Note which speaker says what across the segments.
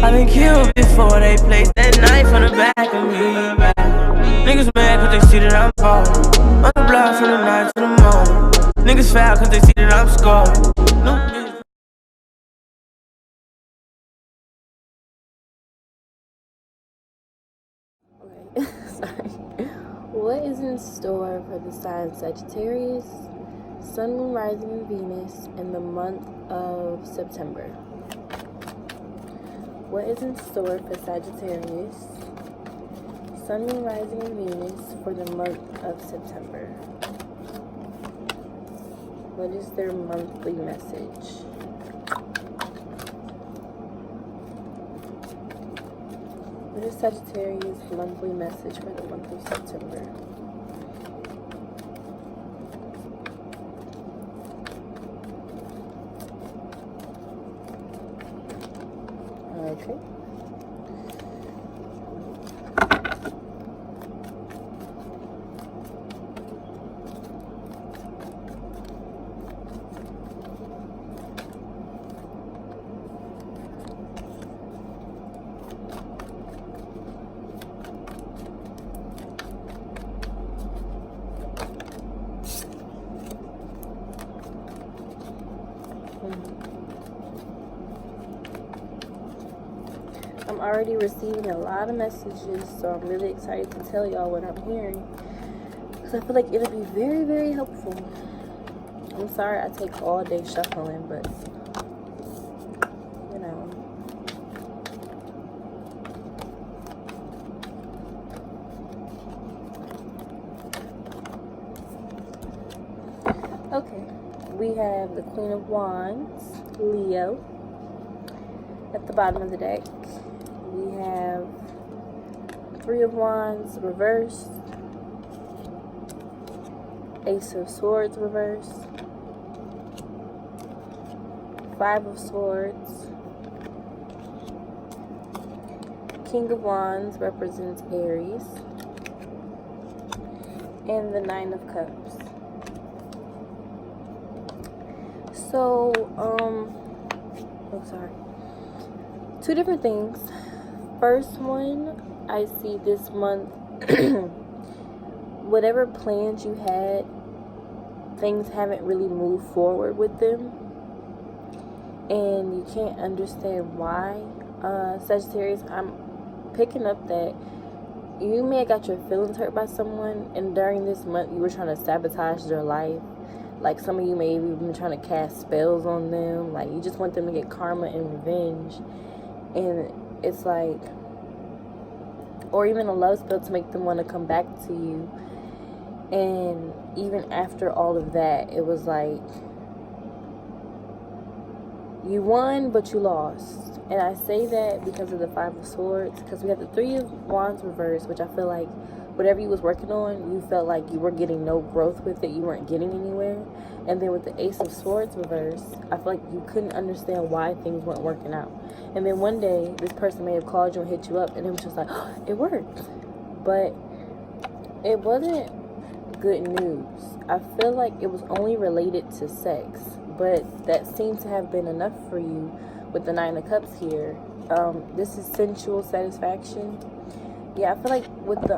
Speaker 1: I've been killed before they placed that knife on the back of me. Niggas mad cause they see that I'm ballin'. On the block from the night to the morning. Niggas foul cause they see that I'm scoring. No bitch.
Speaker 2: Okay, sorry. What is in store for the sign Sagittarius, Sun, Moon, Rising, and Venus in the month of September? What is in store for Sagittarius, Sun, Moon, Rising, and Venus for the month of September? What is their monthly message? What is Sagittarius' monthly message for the month of September? Okay. I'm already receiving a lot of messages, so I'm really excited to tell y'all what I'm hearing, because I feel like it'll be very, very helpful. I'm sorry I take all day shuffling, but you know. Okay, we have the Queen of Wands, Leo, at the bottom of the deck. We have Three of Wands reversed, Ace of Swords reversed, Five of Swords, King of Wands represents Aries, and the Nine of Cups. So, two different things. First one, I see this month, whatever plans you had, things haven't really moved forward with them, and you can't understand why. Sagittarius, I'm picking up that you may have got your feelings hurt by someone, and during this month you were trying to sabotage their life. Like, some of you may have even been trying to cast spells on them. Like, you just want them to get karma and revenge. And it's like, or even a love spell to make them want to come back to you. And even after all of that, it was like, you won, but you lost. And I say that because of the Five of Swords, because we have the Three of Wands reversed, which I feel like whatever you was working on, you felt like you were getting no growth with it, you weren't getting anywhere. And then with the Ace of Swords reversed, I feel like you couldn't understand why things weren't working out. And then one day, this person may have called you and hit you up, and it was just like, oh, it worked. But it wasn't good news. I feel like it was only related to sex, but that seemed to have been enough for you with the Nine of Cups here. This is sensual satisfaction. Yeah, I feel like with the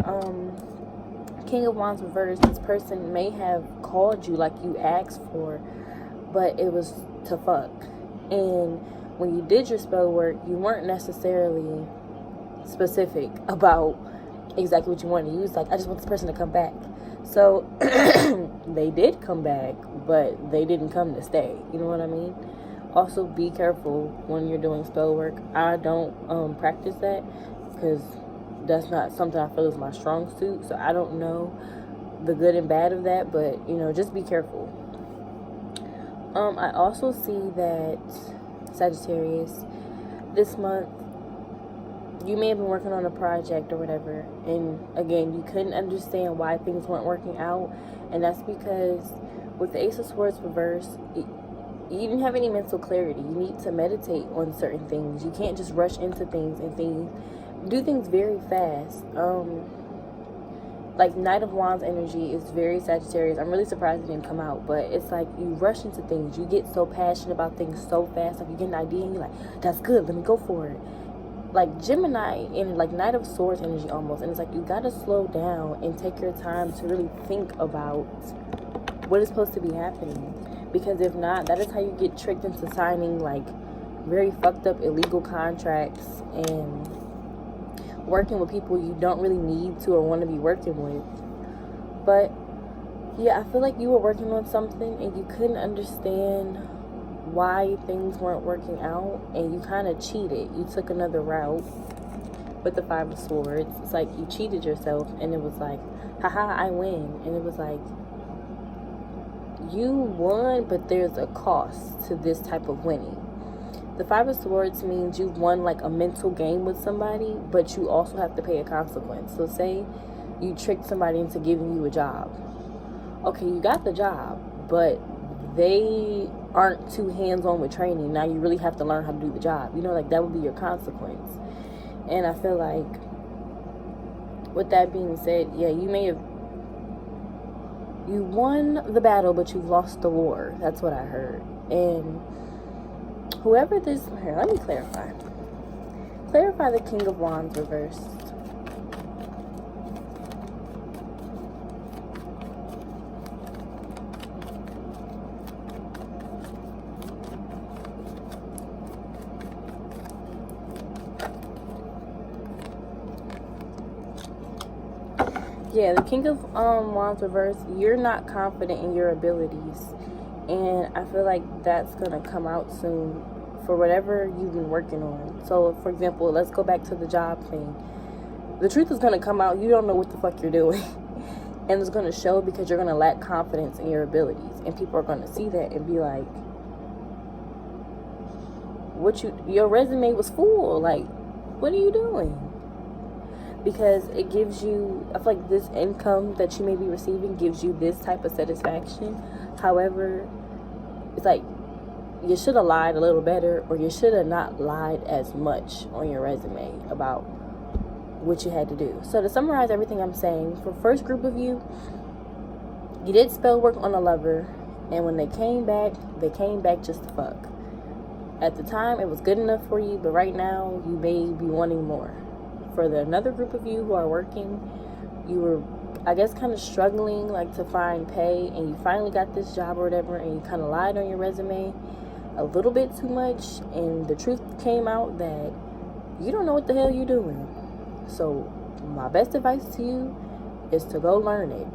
Speaker 2: King of Wands reversed, this person may have called you like you asked for, but it was to fuck. And when you did your spell work, you weren't necessarily specific about exactly what you wanted to use. Like, I just want this person to come back. So they did come back, but they didn't come to stay. You know what I mean? Also, be careful when you're doing spell work. I don't practice that because that's not something I feel is my strong suit. So I don't know the good and bad of that, but you know, just be careful. I also see that Sagittarius, this month, you may have been working on a project or whatever, and again, you couldn't understand why things weren't working out, and that's because with the Ace of Swords reversed, you didn't have any mental clarity. You need to meditate on certain things. You can't just rush into things and do things very fast. Like Knight of Wands energy is very Sagittarius. I'm really surprised it didn't come out, but it's like you rush into things. You get so passionate about things so fast. Like you get an idea and you're like, that's good, let me go for it. like Gemini and like Knight of Swords energy almost, and it's like you gotta slow down and take your time to really think about what is supposed to be happening, because if not, that is how you get tricked into signing like very fucked up illegal contracts and working with people you don't really need to or want to be working with. But yeah, I feel like you were working on something and you couldn't understand why things weren't working out, and you kind of cheated. You took another route with the Five of Swords. It's like you cheated yourself, and it was like, haha, I win. And it was like, you won, but there's a cost to this type of winning. The Five of Swords means you've won like a mental game with somebody, but you also have to pay a consequence. So say you tricked somebody into giving you a job. Okay, you got the job, but they aren't too hands-on with training. Now you really have to learn how to do the job. You know, like that would be your consequence. And I feel like, with that being said, yeah, you won the battle, but you've lost the war. That's what I heard. And whoever this, here, let me clarify. Clarify the King of Wands reversed. Yeah, the King of Wands reverse, you're not confident in your abilities. And I feel like that's going to come out soon for whatever you've been working on. So, for example, let's go back to the job thing. The truth is going to come out. You don't know what the fuck you're doing. And it's going to show because you're going to lack confidence in your abilities. And people are going to see that and be like, your resume was full. Like, what are you doing? Because it gives you, I feel like this income that you may be receiving gives you this type of satisfaction. However, it's like you should have lied a little better, or you should have not lied as much on your resume about what you had to do. So to summarize everything I'm saying, for first group of you did spell work on a lover, and when they came back just to fuck. At the time, it was good enough for you, but right now, you may be wanting more. For another group of you who are working, you were, I guess, kind of struggling like to find pay, and you finally got this job or whatever, and you kind of lied on your resume a little bit too much, and the truth came out that you don't know what the hell you're doing. So my best advice to you is to go learn it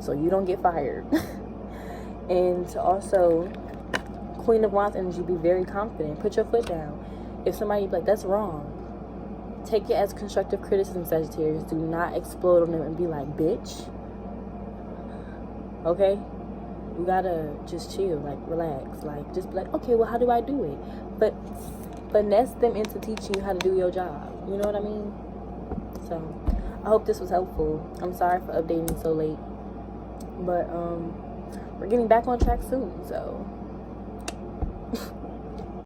Speaker 2: so you don't get fired. And to also, Queen of Wands energy, be very confident. Put your foot down. If somebody be like, that's wrong, take it as constructive criticism, Sagittarius. Do not explode on them and be like, bitch. Okay? You gotta just chill, like, relax. Like, just be like, okay, well, how do I do it? But finesse them into teaching you how to do your job. You know what I mean? So, I hope this was helpful. I'm sorry for updating so late. But, we're getting back on track soon, so